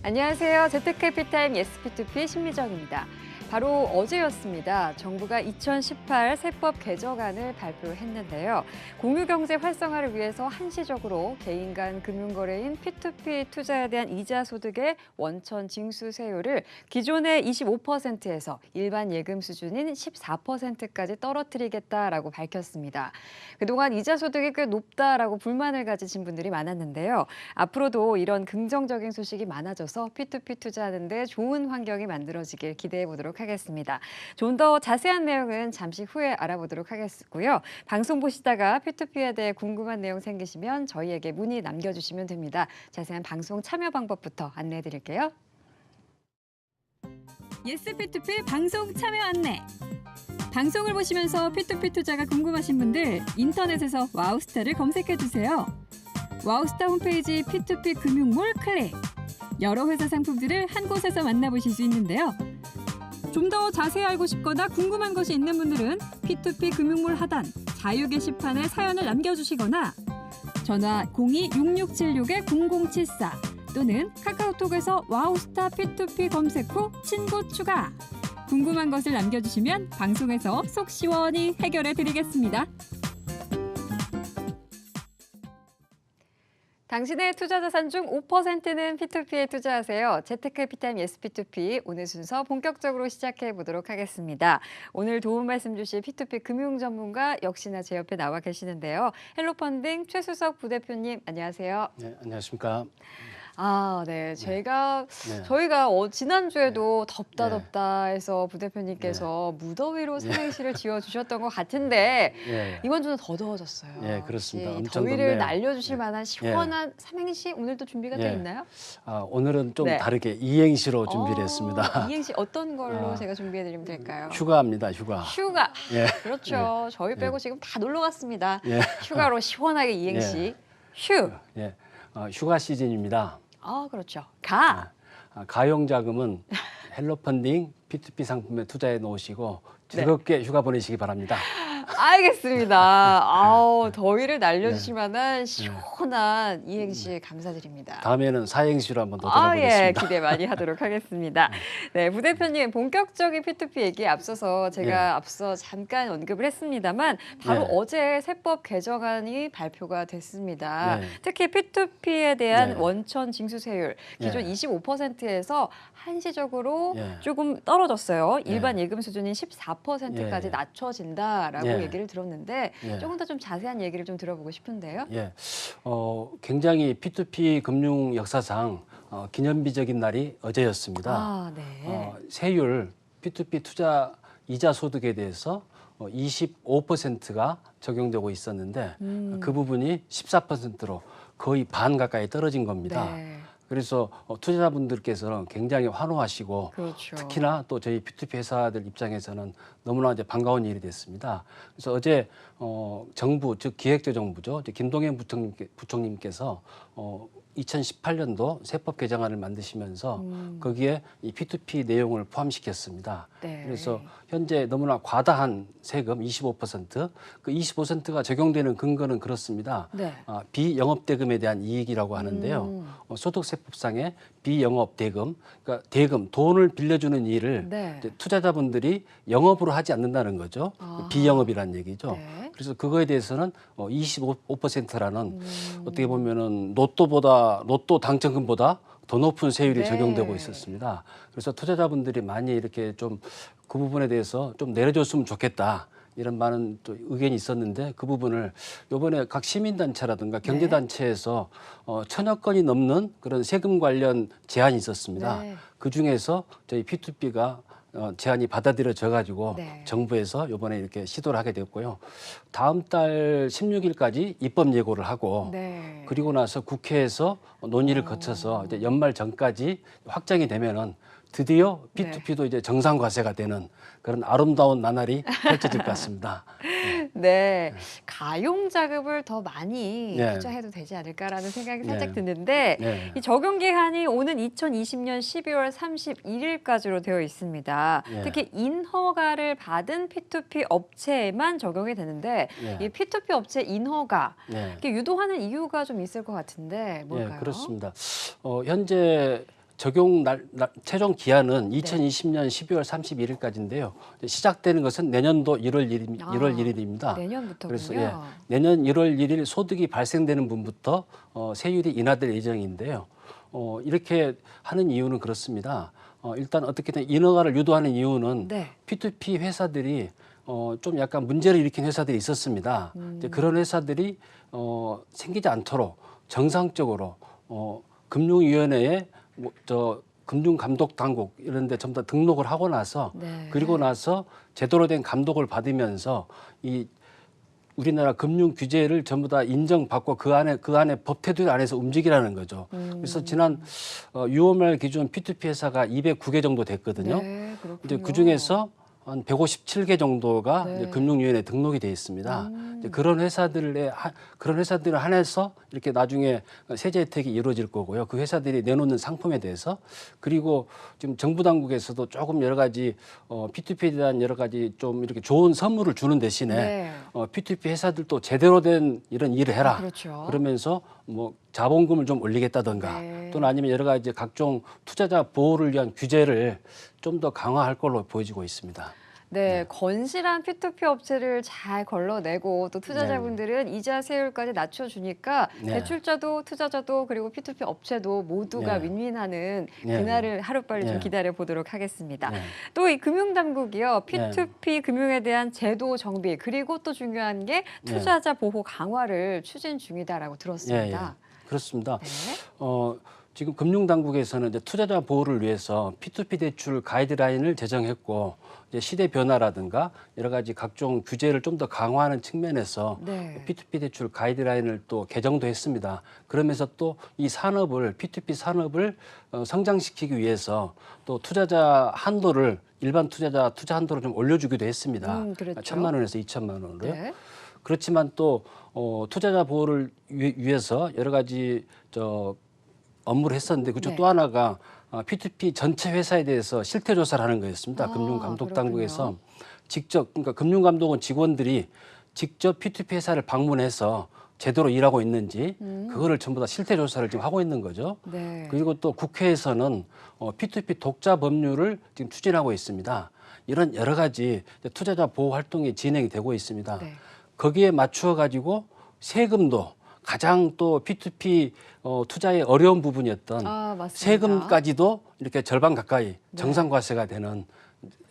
안녕하세요. 재테크해피타임 예스P2P 신미정입니다. 바로 어제였습니다. 정부가 2018 세법 개정안을 발표했는데요. 공유경제 활성화를 위해서 한시적으로 개인 간 금융거래인 P2P 투자에 대한 이자 소득의 원천 징수세율을 기존의 25%에서 일반 예금 수준인 14%까지 떨어뜨리겠다라고 밝혔습니다. 그동안 이자 소득이 꽤 높다라고 불만을 가지신 분들이 많았는데요. 앞으로도 이런 긍정적인 소식이 많아져서 P2P 투자하는 데 좋은 환경이 만들어지길 기대해 보도록 하겠습니다. 좀 더 자세한 내용은 잠시 후에 알아보도록 하겠고요. 방송 보시다가 P2P에 대해 궁금한 내용 생기시면 저희에게 문의 남겨주시면 됩니다. 자세한 방송 참여 방법부터 안내해 드릴게요. 예스P2P 방송 참여 안내. 방송을 보시면서 P2P 투자가 궁금하신 분들 인터넷에서 와우스타를 검색해 주세요. 와우스타 홈페이지 P2P 금융몰 클릭. 여러 회사 상품들을 한 곳에서 만나보실 수 있는데요. 좀 더 자세히 알고 싶거나 궁금한 것이 있는 분들은 P2P 금융몰 하단 자유 게시판에 사연을 남겨주시거나 전화 02-6676-0074 또는 카카오톡에서 와우스타 P2P 검색 후 친구 추가. 궁금한 것을 남겨주시면 방송에서 속 시원히 해결해 드리겠습니다. 당신의 투자 자산 중 5%는 P2P에 투자하세요. 재테크해피타임 예스P2P 오늘 순서 본격적으로 시작해 보도록 하겠습니다. 오늘 도움 말씀 주실 P2P 금융 전문가 역시나 제 옆에 나와 계시는데요. 헬로펀딩 최수석 부대표님 안녕하세요. 네, 안녕하십니까. 네. 네. 저희가 지난주에도 덥다 해서 부대표님께서 무더위로 삼행시를 지어주셨던 것 같은데 이번 주는 더 더워졌어요. 네, 그렇습니다. 엄청 더위를 덥네요. 날려주실 만한 시원한 삼행시 오늘도 준비가 돼 있나요? 오늘은 좀 다르게 이행시로 준비를 했습니다. 이행시 어떤 걸로 제가 준비해드리면 될까요? 휴가입니다, 휴가. 휴가. 그렇죠. 저희 빼고 지금 다 놀러 갔습니다. 예. 휴가로 시원하게 이행시. 휴. 휴가 시즌입니다. 그렇죠. 가용 자금은 헬로펀딩 P2P 상품에 투자해 놓으시고 즐겁게 휴가 보내시기 바랍니다. 알겠습니다. 더위를 날려주실 만한 시원한 이행시 감사드립니다. 다음에는 사행시로 한번 도전해보겠습니다. 기대 많이 하도록 하겠습니다. 네, 부대표님 본격적인 P2P 얘기에 앞서서 제가 앞서 잠깐 언급을 했습니다만 바로 어제 세법 개정안이 발표가 됐습니다. 특히 P2P에 대한 원천 징수세율 기존 25%에서 한시적으로 조금 떨어졌어요. 일반 예금 수준인 14%까지 낮춰진다라고 얘기를 들었는데 조금 더 좀 자세한 얘기를 좀 들어보고 싶은데요. 굉장히 P2P 금융 역사상 기념비적인 날이 어제였습니다. 세율 P2P 투자 이자 소득에 대해서 25%가 적용되고 있었는데 그 부분이 14%로 거의 반 가까이 떨어진 겁니다. 그래서 투자자분들께서는 굉장히 환호하시고 특히나 또 저희 P2P 회사들 입장에서는 너무나 이제 반가운 일이 됐습니다. 그래서 어제 정부 즉 기획재정부죠, 김동연 부총님께서 2018년도 세법 개정안을 만드시면서 거기에 이 P2P 내용을 포함시켰습니다. 그래서 현재 너무나 과다한 세금 25%, 그 25%가 적용되는 근거는 그렇습니다. 비영업대금에 대한 이익이라고 하는데요. 소득세법상의 비영업대금, 그러니까 대금, 돈을 빌려주는 일을 이제 투자자분들이 영업으로 하지 않는다는 거죠. 비영업이라는 얘기죠. 그래서 그거에 대해서는 25%라는 어떻게 보면은 로또 당첨금보다 더 높은 세율이 적용되고 있었습니다. 그래서 투자자분들이 많이 이렇게 좀 그 부분에 대해서 좀 내려줬으면 좋겠다. 이런 많은 또 의견이 있었는데 그 부분을 이번에 각 시민단체라든가 경제단체에서 1000여 건이 넘는 그런 세금 관련 제안이 있었습니다. 그 중에서 저희 P2P가 제안이 받아들여져 가지고 정부에서 이번에 이렇게 시도를 하게 됐고요. 다음 달 16일까지 입법 예고를 하고 그리고 나서 국회에서 논의를 거쳐서 이제 연말 전까지 확정이 되면은 드디어 P2P도 이제 정상과세가 되는 그런 아름다운 나날이 펼쳐질 것 같습니다. 가용 자금을 더 많이 투자해도 되지 않을까라는 생각이 살짝 드는데 이 적용 기한이 오는 2020년 12월 31일까지로 되어 있습니다. 특히 인허가를 받은 P2P 업체에만 적용이 되는데 이 P2P 업체 인허가 이렇게 유도하는 이유가 좀 있을 것 같은데 뭘까요? 그렇습니다. 현재 최종 기한은 2020년 12월 31일까지인데요. 시작되는 것은 내년도 1월 1일입니다. 내년부터군요. 그래서 내년 1월 1일 소득이 발생되는 분부터 세율이 인하될 예정인데요. 이렇게 하는 이유는 그렇습니다. 일단 어떻게든 인허가를 유도하는 이유는 P2P 회사들이 좀 약간 문제를 일으킨 회사들이 있었습니다. 이제 그런 회사들이 생기지 않도록 정상적으로 금융위원회에 금융감독당국 이런 데 전부 다 등록을 하고 나서 그리고 나서 제대로 된 감독을 받으면서 이 우리나라 금융 규제를 전부 다 인정받고 그 안에 법 테두리 안에서 움직이라는 거죠. 그래서 지난 6월 말 기준 P2P 회사가 209개 정도 됐거든요. 이제 그 중에서 한 157개 정도가 이제 금융위원회에 등록이 돼 있습니다. 이제 그런 회사들에 한해서 이렇게 나중에 세제 혜택이 이루어질 거고요. 그 회사들이 내놓는 상품에 대해서 그리고 지금 정부 당국에서도 조금 여러 가지 P2P에 대한 여러 가지 좀 이렇게 좋은 선물을 주는 대신에 P2P 회사들도 제대로 된 이런 일을 해라. 그러면서 뭐 자본금을 좀 올리겠다든가 또는 아니면 여러 가지 각종 투자자 보호를 위한 규제를 좀 더 강화할 걸로 보여지고 있습니다. 건실한 P2P 업체를 잘 걸러내고 또 투자자분들은 이자 세율까지 낮춰주니까 대출자도 투자자도 그리고 P2P 업체도 모두가 윈윈하는 그날을 하루빨리 좀 기다려 보도록 하겠습니다. 또 이 금융당국이요. P2P 금융에 대한 제도 정비 그리고 또 중요한 게 투자자 보호 강화를 추진 중이다라고 들었습니다. 그렇습니다. 지금 금융당국에서는 이제 투자자 보호를 위해서 P2P 대출 가이드라인을 제정했고 이제 시대 변화라든가 여러 가지 각종 규제를 좀 더 강화하는 측면에서 P2P 대출 가이드라인을 또 개정도 했습니다. 그러면서 또 이 산업을 P2P 산업을 성장시키기 위해서 또 투자자 한도를 일반 투자 한도를 좀 올려주기도 했습니다. 1,000만 원에서 2,000만 원으로요. 그렇지만 또 투자자 보호를 위해서 여러 가지 업무를 했었는데 그중 또 하나가 P2P 전체 회사에 대해서 실태 조사를 하는 거였습니다. 금융감독당국에서 직접 그러니까 금융감독원 직원들이 직접 P2P 회사를 방문해서 제대로 일하고 있는지 그거를 전부 다 실태 조사를 지금 하고 있는 거죠. 그리고 또 국회에서는 P2P 독자 법률을 지금 추진하고 있습니다. 이런 여러 가지 투자자 보호 활동이 진행이 되고 있습니다. 거기에 맞추어 가지고 세금도 가장 또 P2P 투자의 어려운 부분이었던 세금까지도 이렇게 절반 가까이 정상과세가 되는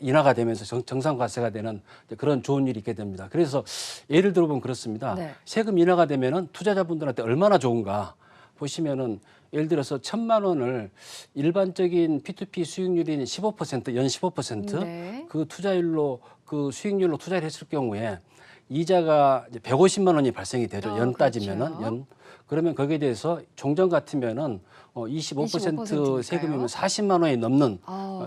인하가 되면서 정상과세가 되는 그런 좋은 일이 있게 됩니다. 그래서 예를 들어보면 그렇습니다. 세금 인하가 되면은 투자자분들한테 얼마나 좋은가 보시면은 예를 들어서 1,000만 원을 일반적인 P2P 수익률인 15%, 연 15% 그 투자율로 그 수익률로 투자를 했을 경우에 이자가 이제 150만 원이 발생이 되죠. 연 따지면은 그러면 거기에 대해서 종전 같으면은 25% 세금이면 40만 원이 넘는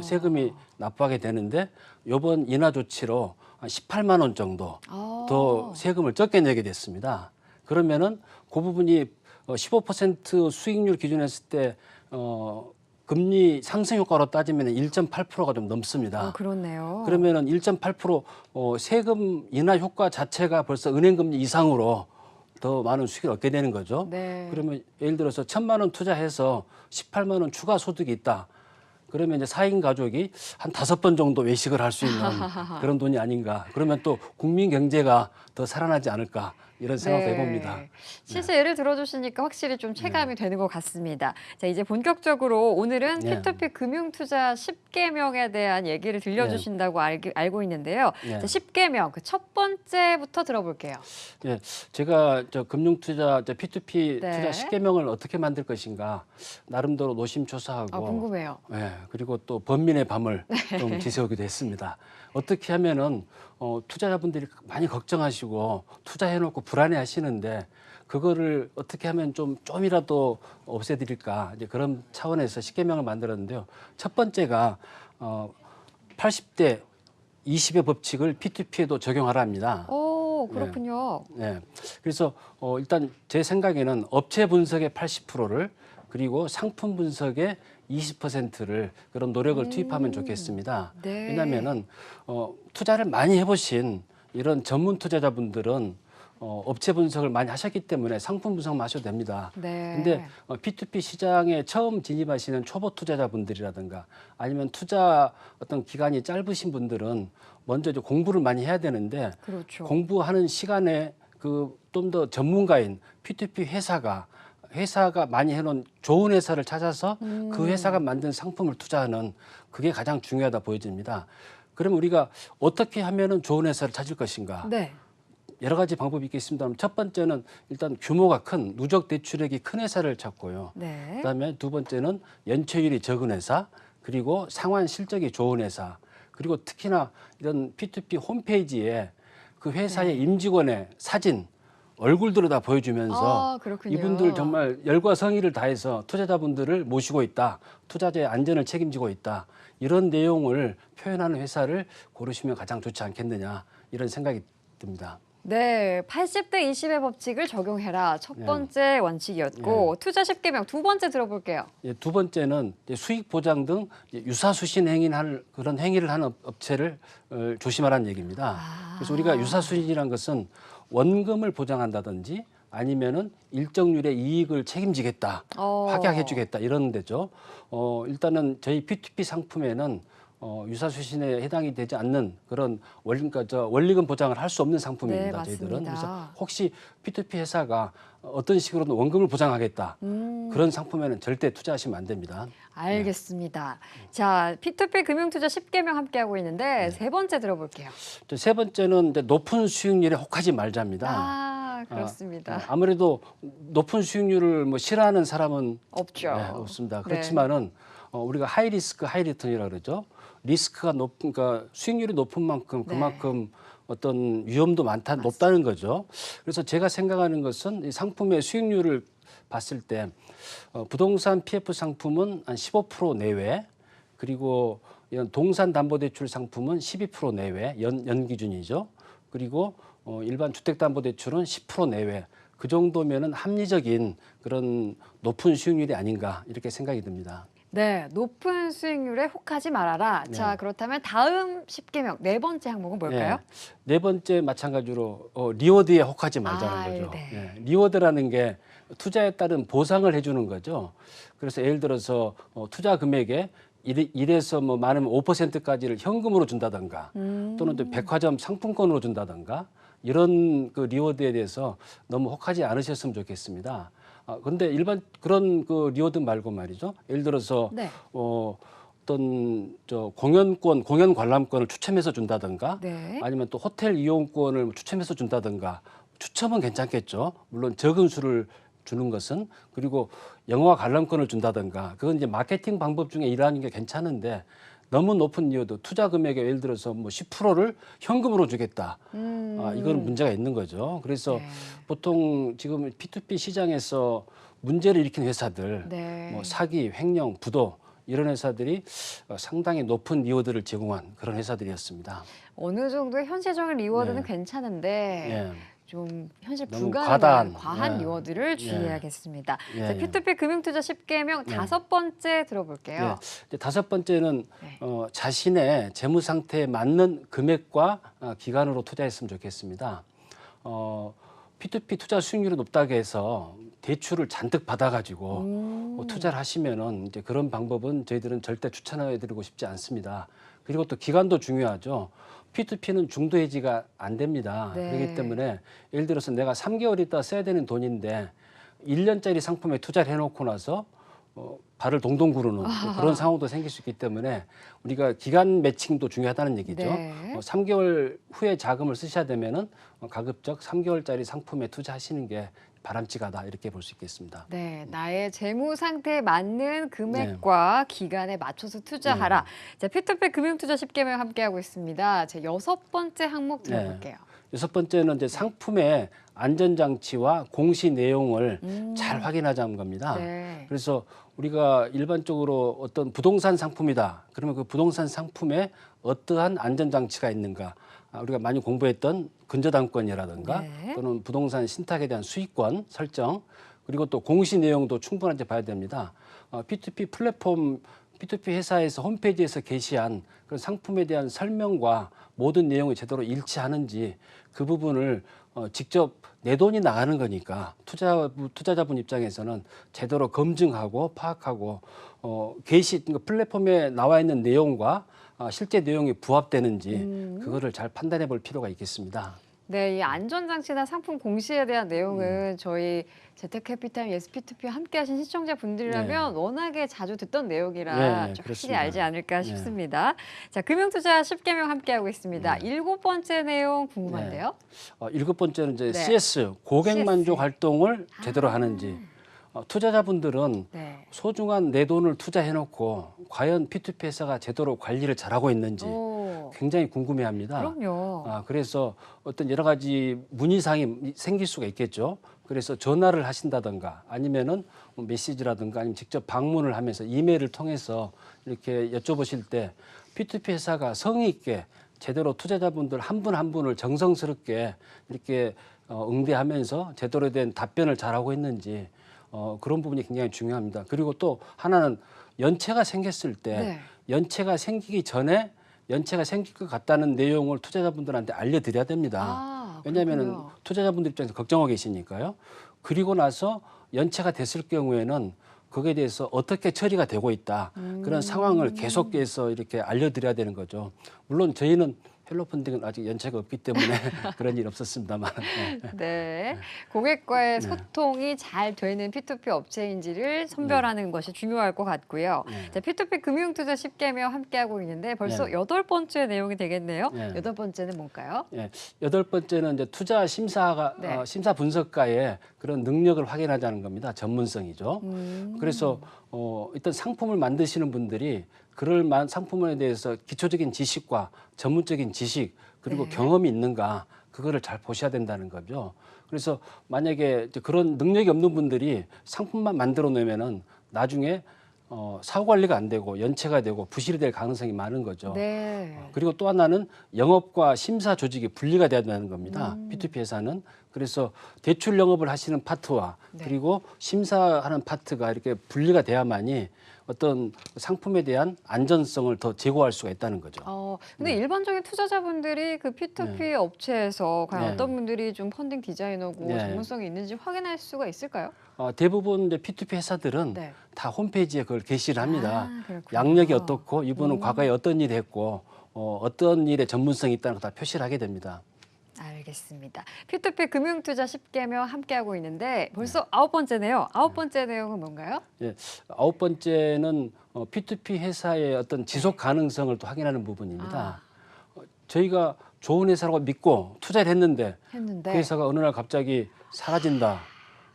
세금이 납부하게 되는데 이번 인하 조치로 한 18만 원 정도 더 세금을 적게 내게 됐습니다. 그러면은 그 부분이 15% 수익률 기준으로 했을 때 금리 상승 효과로 따지면 1.8%가 좀 넘습니다. 그렇네요. 그러면은 1.8% 세금 인하 효과 자체가 벌써 은행금리 이상으로 더 많은 수익을 얻게 되는 거죠. 그러면 예를 들어서 1,000만 원 투자해서 18만 원 추가 소득이 있다. 그러면 이제 4인 가족이 한 5번 정도 외식을 할 수 있는 그런 돈이 아닌가. 그러면 또 국민 경제가 더 살아나지 않을까. 이런 생각도 해봅니다. 실제 예를 들어주시니까 확실히 좀 체감이 되는 것 같습니다. 자, 이제 본격적으로 오늘은 P2P 금융투자 10개명에 대한 얘기를 들려주신다고 알고 있는데요. 자, 10개명, 그 첫 번째부터 들어볼게요. 제가 금융투자, P2P 투자 10개명을 어떻게 만들 것인가 나름대로 노심초사하고 궁금해요. 그리고 또 번민의 밤을 좀 지새우기도 했습니다. 어떻게 하면은 투자자분들이 많이 걱정하시고 투자해놓고 불안해하시는데 그거를 어떻게 하면 좀이라도 없애드릴까 이제 그런 차원에서 10개명을 만들었는데요. 첫 번째가 80대 20의 법칙을 P2P에도 적용하랍니다. 그렇군요. 그래서 일단 제 생각에는 업체 분석의 80%를 그리고 상품 분석의 20%를 그런 노력을 투입하면 좋겠습니다. 왜냐하면은 투자를 많이 해보신 이런 전문 투자자분들은 업체 분석을 많이 하셨기 때문에 상품 분석만 하셔도 됩니다. 네. 근데 P2P 시장에 처음 진입하시는 초보 투자자분들이라든가 아니면 투자 어떤 기간이 짧으신 분들은 먼저 이제 공부를 많이 해야 되는데 그렇죠. 공부하는 시간에 그 좀 더 전문가인 P2P 회사가 많이 해놓은 좋은 회사를 찾아서 그 회사가 만든 상품을 투자하는 그게 가장 중요하다 보여집니다. 그러면 우리가 어떻게 하면은 좋은 회사를 찾을 것인가? 네. 여러 가지 방법이 있겠습니다만 첫 번째는 일단 규모가 큰 누적 대출액이 큰 회사를 찾고요. 네. 그다음에 두 번째는 연체율이 적은 회사, 그리고 상환 실적이 좋은 회사, 그리고 특히나 이런 P2P 홈페이지에 그 회사의 임직원의 사진, 얼굴들을 다 보여주면서 그렇군요. 이분들 정말 열과 성의를 다해서 투자자분들을 모시고 있다, 투자자의 안전을 책임지고 있다, 이런 내용을 표현하는 회사를 고르시면 가장 좋지 않겠느냐, 이런 생각이 듭니다. 네, 80대 20의 법칙을 적용해라. 첫 번째 원칙이었고 투자 10개명 두 번째 들어볼게요. 예, 두 번째는 이제 수익 보장 등 유사수신 행위를 그런 행위를 하는 업체를 조심하라는 얘기입니다. 그래서 우리가 유사수신이라는 것은 원금을 보장한다든지 아니면은 일정률의 이익을 책임지겠다, 확약해주겠다 이런 데죠. 일단은 저희 P2P 상품에는 유사수신에 해당이 되지 않는 그런 원리금 보장을 할 수 없는 상품입니다. 네, 저희들은. 맞습니다. 그래서 혹시 P2P 회사가 어떤 식으로든 원금을 보장하겠다 그런 상품에는 절대 투자하시면 안 됩니다. 알겠습니다. 자, P2P 금융투자 10개명 함께하고 있는데 세 번째 들어볼게요. 세 번째는 이제 높은 수익률에 혹하지 말자입니다. 그렇습니다. 아무래도 높은 수익률을 뭐 싫어하는 사람은 없죠. 네, 없습니다. 그렇지만은 우리가 하이 리스크 하이 리턴이라고 그러죠. 리스크가 그러니까 수익률이 높은 만큼 그만큼 어떤 위험도 높다는 거죠. 그래서 제가 생각하는 것은 이 상품의 수익률을 봤을 때 부동산 PF 상품은 한 15% 내외, 그리고 이런 동산담보대출 상품은 12% 내외, 연 기준이죠. 그리고 일반 주택담보대출은 10% 내외. 그 정도면은 합리적인 그런 높은 수익률이 아닌가 이렇게 생각이 듭니다. 네, 높은 수익률에 혹하지 말아라. 자, 그렇다면 다음 10개명 네 번째 항목은 뭘까요? 네 번째 마찬가지로 리워드에 혹하지 말자는 거죠. 리워드라는 게 투자에 따른 보상을 해주는 거죠. 그래서 예를 들어서 투자 금액에 1에서 뭐 많으면 5%까지를 현금으로 준다든가 또는 또 백화점 상품권으로 준다든가 이런 그 리워드에 대해서 너무 혹하지 않으셨으면 좋겠습니다. 그런데 일반 그런 그 리워드 말고 말이죠. 예를 들어서 어떤 공연 관람권을 추첨해서 준다든가 아니면 또 호텔 이용권을 추첨해서 준다든가 추첨은 괜찮겠죠. 물론 적은 수를 주는 것은. 그리고 영화 관람권을 준다든가 그건 이제 마케팅 방법 중에 일하는 게 괜찮은데 너무 높은 리워드 투자 금액의 예를 들어서 뭐 10%를 현금으로 주겠다. 이거는 문제가 있는 거죠. 그래서 보통 지금 P2P 시장에서 문제를 일으킨 회사들, 뭐 사기, 횡령, 부도 이런 회사들이 상당히 높은 리워드를 제공한 그런 회사들이었습니다. 어느 정도의 현실적인 리워드는 괜찮은데 좀 현실 불가능한 과한 리워드를 주의해야겠습니다. 자, P2P 금융투자 10개명 다섯 번째 들어볼게요. 다섯 번째는 자신의 재무 상태에 맞는 금액과 기간으로 투자했으면 좋겠습니다. P2P 투자 수익률이 높다고 해서 대출을 잔뜩 받아가지고 투자를 하시면은 이제 그런 방법은 저희들은 절대 추천해드리고 싶지 않습니다. 그리고 또 기간도 중요하죠. P2P는 중도 해지가 안 됩니다. 그렇기 때문에 예를 들어서 내가 3개월 있다 써야 되는 돈인데 1년짜리 상품에 투자를 해놓고 나서 발을 동동 구르는 그런 상황도 생길 수 있기 때문에 우리가 기간 매칭도 중요하다는 얘기죠. 3개월 후에 자금을 쓰셔야 되면은 가급적 3개월짜리 상품에 투자하시는 게 바람직하다 이렇게 볼 수 있겠습니다. 네, 나의 재무 상태에 맞는 금액과 기간에 맞춰서 투자하라. 자, P2P 금융투자 10개명 함께하고 있습니다. 제 여섯 번째 항목 들어볼게요. 여섯 번째는 이제 상품의 안전장치와 공시 내용을 잘 확인하자는 겁니다. 그래서 우리가 일반적으로 어떤 부동산 상품이다. 그러면 그 부동산 상품에 어떠한 안전장치가 있는가. 우리가 많이 공부했던 근저당권이라든가 또는 부동산 신탁에 대한 수익권 설정 그리고 또 공시 내용도 충분한지 봐야 됩니다. P2P 플랫폼 P2P 회사에서 홈페이지에서 게시한 그런 상품에 대한 설명과 모든 내용이 제대로 일치하는지 그 부분을 직접 내 돈이 나가는 거니까 투자자분 입장에서는 제대로 검증하고 파악하고 게시 그러니까 플랫폼에 나와 있는 내용과 실제 내용이 부합되는지 그거를 잘 판단해 볼 필요가 있겠습니다. 네, 이 안전장치나 상품 공시에 대한 내용은 저희 재테크해피타임 예스 P2P 함께 하신 시청자분들이라면 워낙에 자주 듣던 내용이라 좀 확실히 알지 않을까 싶습니다. 자, 금융투자 10개명 함께하고 있습니다. 7번째 내용 궁금한데요. 7번째는 이제 CS, 고객만족 CS. 활동을 제대로 하는지. 투자자분들은 소중한 내 돈을 투자해놓고 과연 P2P 회사가 제대로 관리를 잘하고 있는지 굉장히 궁금해합니다. 그럼요. 그래서 어떤 여러 가지 문의사항이 생길 수가 있겠죠. 그래서 전화를 하신다든가 아니면은 메시지라든가 아니면 직접 방문을 하면서 이메일을 통해서 이렇게 여쭤보실 때 P2P 회사가 성의 있게 제대로 투자자분들 한 분 한 분을 정성스럽게 이렇게 응대하면서 제대로 된 답변을 잘하고 있는지 그런 부분이 굉장히 중요합니다. 그리고 또 하나는 연체가 생겼을 때 연체가 생기기 전에 연체가 생길 것 같다는 내용을 투자자분들한테 알려드려야 됩니다. 왜냐하면 투자자분들 입장에서 걱정하고 계시니까요. 그리고 나서 연체가 됐을 경우에는 거기에 대해서 어떻게 처리가 되고 있다. 그런 상황을 계속해서 이렇게 알려드려야 되는 거죠. 물론 저희는 헬로펀딩은 아직 연체가 없기 때문에 그런 일 없었습니다만. 네. 고객과의 소통이 잘 되는 P2P 업체인지를 선별하는 것이 중요할 것 같고요. 자, P2P 금융투자 10개명 함께하고 있는데 벌써 8번째 내용이 되겠네요. 8번째는 뭔가요? 8번째는 이제 투자 심사가 심사 분석가의 그런 능력을 확인하자는 겁니다. 전문성이죠. 그래서 일단 상품을 만드시는 분들이 그럴 만한 상품에 대해서 기초적인 지식과 전문적인 지식 그리고 경험이 있는가 그거를 잘 보셔야 된다는 거죠. 그래서 만약에 그런 능력이 없는 분들이 상품만 만들어 놓으면은 나중에 사후 관리가 안 되고 연체가 되고 부실이 될 가능성이 많은 거죠. 그리고 또 하나는 영업과 심사 조직이 분리가 돼야 되는 겁니다. P2P 회사는. 그래서 대출 영업을 하시는 파트와 그리고 심사하는 파트가 이렇게 분리가 돼야만이 어떤 상품에 대한 안전성을 더 제고할 수가 있다는 거죠. 근데 일반적인 투자자분들이 그 P2P 업체에서 과연 어떤 분들이 좀 펀딩 디자이너고 전문성이 있는지 확인할 수가 있을까요? 대부분 이제 P2P 회사들은 다 홈페이지에 그걸 게시를 합니다. 그렇군요. 양력이 어떻고 이분은 과거에 어떤 일을 했고 어떤 일에 전문성이 있다는 걸 다 표시를 하게 됩니다. 알겠습니다. P2P 금융투자 10개명 함께하고 있는데 벌써 9번째네요. 9번째 내용은 뭔가요? 9번째는 P2P 회사의 어떤 지속 가능성을 또 확인하는 부분입니다. 저희가 좋은 회사라고 믿고 투자를 했는데 그 회사가 어느 날 갑자기 사라진다.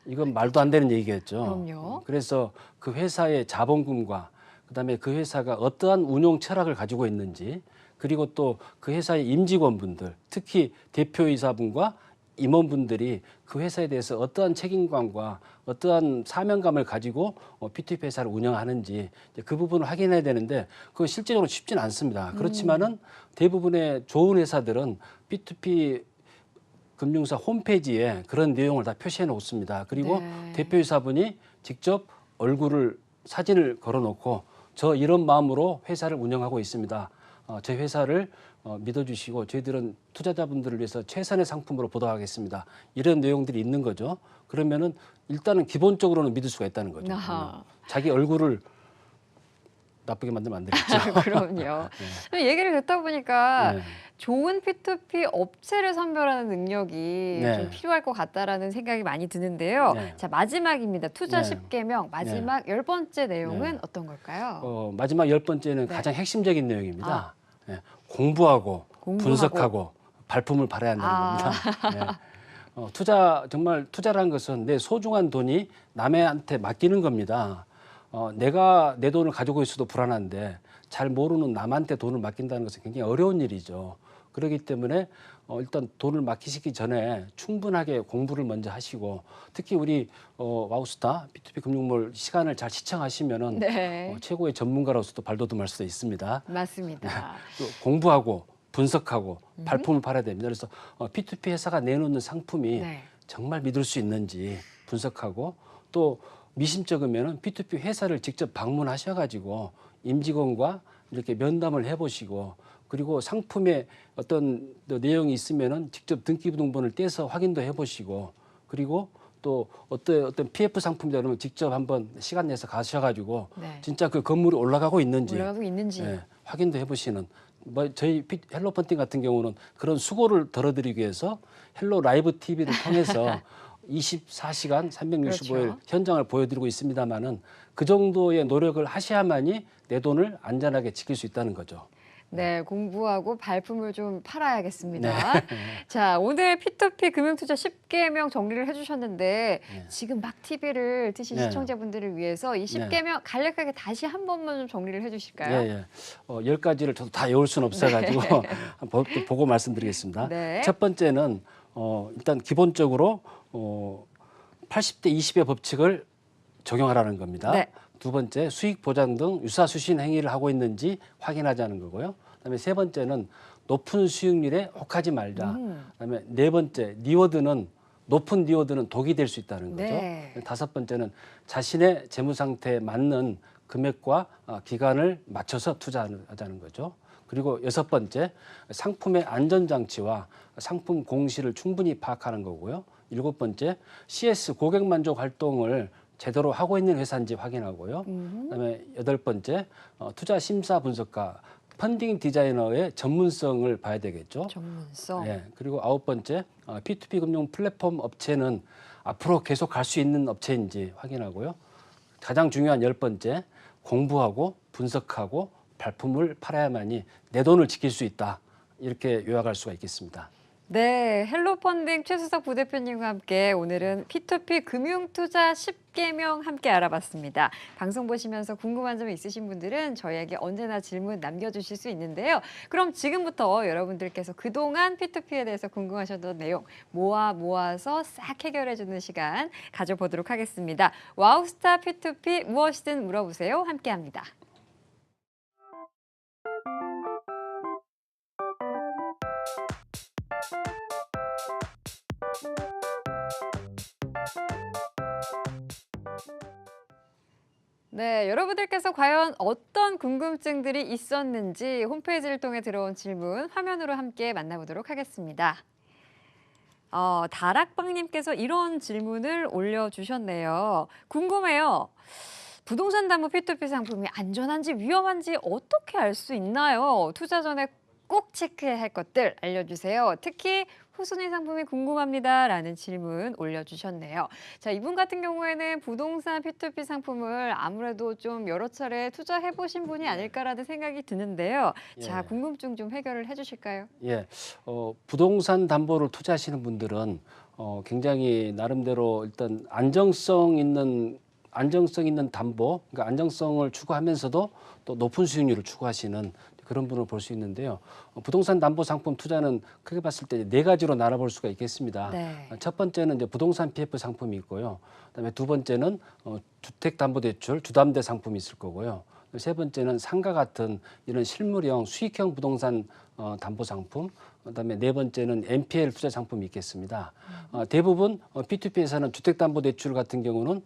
이건 말도 안 되는 얘기겠죠. 그럼요. 그래서 그 회사의 자본금과 그다음에 그 회사가 어떠한 운용 철학을 가지고 있는지 그리고 또 그 회사의 임직원분들 특히 대표이사분과 임원분들이 그 회사에 대해서 어떠한 책임감과 어떠한 사명감을 가지고 P2P 회사를 운영하는지 그 부분을 확인해야 되는데 그건 실제적으로 쉽지는 않습니다. 그렇지만은 대부분의 좋은 회사들은 P2P 금융사 홈페이지에 그런 내용을 다 표시해 놓습니다. 그리고 대표이사분이 직접 얼굴을 사진을 걸어놓고 저 이런 마음으로 회사를 운영하고 있습니다. 저희 회사를 믿어주시고 저희들은 투자자분들을 위해서 최선의 상품으로 보도하겠습니다. 이런 내용들이 있는 거죠. 그러면은 일단은 기본적으로는 믿을 수가 있다는 거죠. 자기 얼굴을 나쁘게 만들면 안 되겠죠. 그럼요. 얘기를 듣다 보니까 좋은 P2P 업체를 선별하는 능력이 좀 필요할 것 같다라는 생각이 많이 드는데요. 자, 마지막입니다. 투자 10개명 마지막 10번째 내용은 어떤 걸까요? 마지막 10번째는 가장 핵심적인 내용입니다. 공부하고 분석하고 발품을 팔아야 한다는 겁니다. 정말 투자라는 것은 내 소중한 돈이 남한테 맡기는 겁니다. 내가 내 돈을 가지고 있어도 불안한데 잘 모르는 남한테 돈을 맡긴다는 것은 굉장히 어려운 일이죠. 그렇기 때문에 일단 돈을 맡기시기 전에 충분하게 공부를 먼저 하시고 특히 우리 와우스타 P2P 금융몰 시간을 잘 시청하시면은 최고의 전문가로서도 발돋움할 수도 있습니다. 맞습니다. 또 공부하고 분석하고 발품을 팔아야 됩니다. 그래서 P2P 회사가 내놓는 상품이 정말 믿을 수 있는지 분석하고 또 미심쩍으면 P2P 회사를 직접 방문하셔가지고 임직원과 이렇게 면담을 해보시고 그리고 상품에 어떤 내용이 있으면은 직접 등기부등본을 떼서 확인도 해보시고 그리고 또 어떤 PF 상품이다 그러면 직접 한번 시간 내서 가셔가지고 네. 진짜 그 건물이 올라가고 있는지, 예, 확인도 해보시는. 뭐 저희 헬로 펀팅 같은 경우는 그런 수고를 덜어드리기 위해서 헬로 라이브 TV를 통해서 24시간 365일 그렇죠. 현장을 보여드리고 있습니다만은 그 정도의 노력을 하셔야만이 내 돈을 안전하게 지킬 수 있다는 거죠. 네, 공부하고 발품을 좀 팔아야겠습니다. 네. 자, 오늘 P2P 금융투자 10개명 정리를 해주셨는데 지금 막 TV를 트신 네. 시청자분들을 위해서 이 10개명 간략하게 다시 한 번만 좀 정리를 해주실까요? 예. 10가지를 저도 다 외울 수는 없어가지고 한번 보고 말씀드리겠습니다. 네. 첫 번째는 일단 기본적으로 80대 20의 법칙을 적용하라는 겁니다. 네. 두 번째, 수익 보장 등 유사수신 행위를 하고 있는지 확인하자는 거고요. 그다음에 세 번째는 높은 수익률에 혹하지 말자. 그다음에 네 번째, 높은 리워드는 독이 될 수 있다는 거죠. 네. 다섯 번째는 자신의 재무 상태에 맞는 금액과 기간을 맞춰서 투자하자는 거죠. 그리고 여섯 번째, 상품의 안전장치와 상품 공시를 충분히 파악하는 거고요. 일곱 번째, CS 고객 만족 활동을 제대로 하고 있는 회사인지 확인하고요. 그다음에 여덟 번째, 투자 심사 분석가, 펀딩 디자이너의 전문성을 봐야 되겠죠. 전문성. 예, 그리고 아홉 번째, P2P 금융 플랫폼 업체는 앞으로 계속 갈 수 있는 업체인지 확인하고요. 가장 중요한 열 번째, 공부하고 분석하고 발품을 팔아야만이 내 돈을 지킬 수 있다. 이렇게 요약할 수가 있겠습니다. 네, 헬로펀딩 최수석 부대표님과 함께 오늘은 P2P 금융투자 10개명 함께 알아봤습니다. 방송 보시면서 궁금한 점 있으신 분들은 저희에게 언제나 질문 남겨주실 수 있는데요. 그럼 지금부터 여러분들께서 그동안 P2P에 대해서 궁금하셨던 내용 모아서 싹 해결해주는 시간 가져보도록 하겠습니다. 와우스타 P2P 무엇이든 물어보세요. 함께합니다. 네, 여러분들께서 과연 어떤 궁금증들이 있었는지 홈페이지를 통해 들어온 질문 화면으로 함께 만나보도록 하겠습니다. 다락방님께서 이런 질문을 올려주셨네요. 궁금해요. 부동산 담보 P2P 상품이 안전한지 위험한지 어떻게 알 수 있나요? 투자 전에 꼭 체크해야 할 것들 알려주세요. 특히 후순위 상품이 궁금합니다. 라는 질문 올려주셨네요. 자, 이분 같은 경우에는 부동산 P2P 상품을 아무래도 좀 여러 차례 투자해보신 분이 아닐까라는 생각이 드는데요. 자, 궁금증 좀 해결을 해주실까요? 예, 부동산 담보를 투자하시는 분들은 굉장히 나름대로 일단 안정성 있는 담보, 그러니까 안정성을 추구하면서도 또 높은 수익률을 추구하시는 그런 분을 볼 수 있는데요. 부동산 담보 상품 투자는 크게 봤을 때 네 가지로 나눠볼 수가 있겠습니다. 네. 첫 번째는 이제 부동산 PF 상품이 있고요. 그다음에 두 번째는 주택담보대출 주담대 상품이 있을 거고요. 세 번째는 상가 같은 이런 실물형 수익형 부동산 담보 상품. 그다음에 네 번째는 NPL 투자 상품이 있겠습니다. 대부분 P2P에서는 주택담보대출 같은 경우는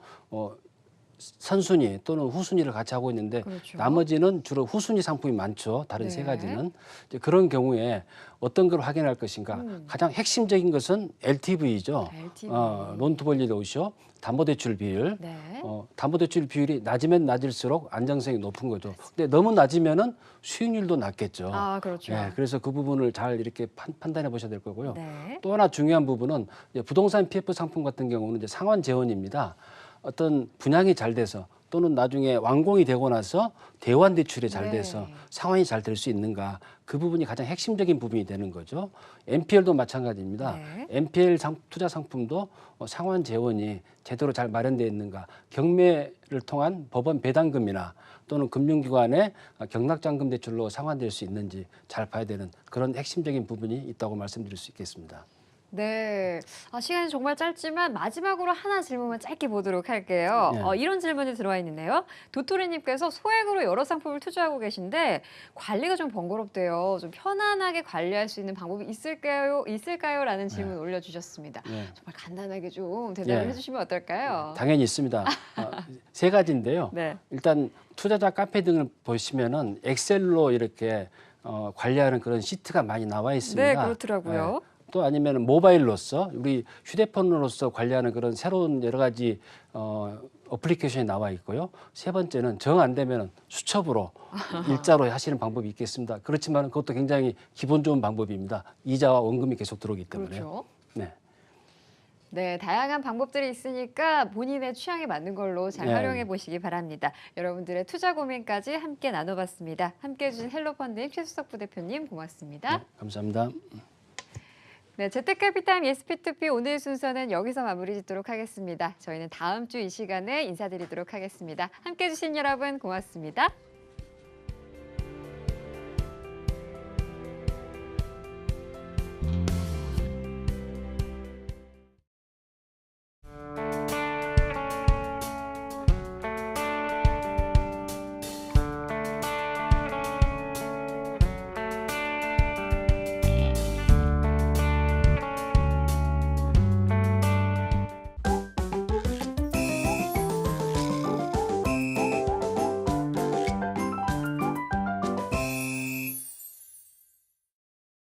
선순위 또는 후순위를 같이 하고 있는데 그렇죠. 나머지는 주로 후순위 상품이 많죠. 다른 세 네. 가지는. 이제 그런 경우에 어떤 걸 확인할 것인가. 가장 핵심적인 것은 LTV죠. LTV. 론투벌리 레이쇼, 담보대출 비율. 네. 담보대출 비율이 낮으면 낮을수록 안정성이 높은 거죠. 근데 너무 낮으면은 수익률도 낮겠죠. 그렇죠. 예, 그래서 그 부분을 잘 이렇게 판단해 보셔야 될 거고요. 네. 또 하나 중요한 부분은 이제 부동산 PF 상품 같은 경우는 이제 상환 재원입니다. 어떤 분양이 잘 돼서 또는 나중에 완공이 되고 나서 대환 대출이 잘 돼서 네. 상환이 잘 될 수 있는가 그 부분이 가장 핵심적인 부분이 되는 거죠. NPL도 마찬가지입니다. 네. NPL 투자 상품도 상환 재원이 제대로 잘 마련되어 있는가, 경매를 통한 법원 배당금이나 또는 금융기관의 경락잔금 대출로 상환될 수 있는지 잘 봐야 되는 그런 핵심적인 부분이 있다고 말씀드릴 수 있겠습니다. 네. 시간이 정말 짧지만 마지막으로 하나 질문만 짧게 보도록 할게요. 네. 이런 질문이 들어와 있는데요. 도토리님께서 소액으로 여러 상품을 투자하고 계신데 관리가 좀 번거롭대요. 좀 편안하게 관리할 수 있는 방법이 있을까요? 라는 질문 올려주셨습니다. 네. 정말 간단하게 좀 대답을 네. 해주시면 어떨까요? 당연히 있습니다. 세 가지인데요. 네. 일단 투자자 카페 등을 보시면은 엑셀로 이렇게 관리하는 그런 시트가 많이 나와 있습니다. 네, 그렇더라고요. 또 아니면 모바일로서 우리 휴대폰으로서 관리하는 그런 새로운 여러 가지 어플리케이션이 나와 있고요. 세 번째는 정 안 되면 수첩으로 일자로 하시는 방법이 있겠습니다. 그렇지만 그것도 굉장히 기본 좋은 방법입니다. 이자와 원금이 계속 들어오기 때문에. 그렇죠. 네. 네, 다양한 방법들이 있으니까 본인의 취향에 맞는 걸로 잘 네. 활용해 보시기 바랍니다. 여러분들의 투자 고민까지 함께 나눠봤습니다. 함께해 주신 헬로펀드의 최수석 부대표님 고맙습니다. 네, 감사합니다. 네, 재테크해피타임 예스피2피 오늘 순서는 여기서 마무리 짓도록 하겠습니다. 저희는 다음 주 이 시간에 인사드리도록 하겠습니다. 함께해 주신 여러분 고맙습니다.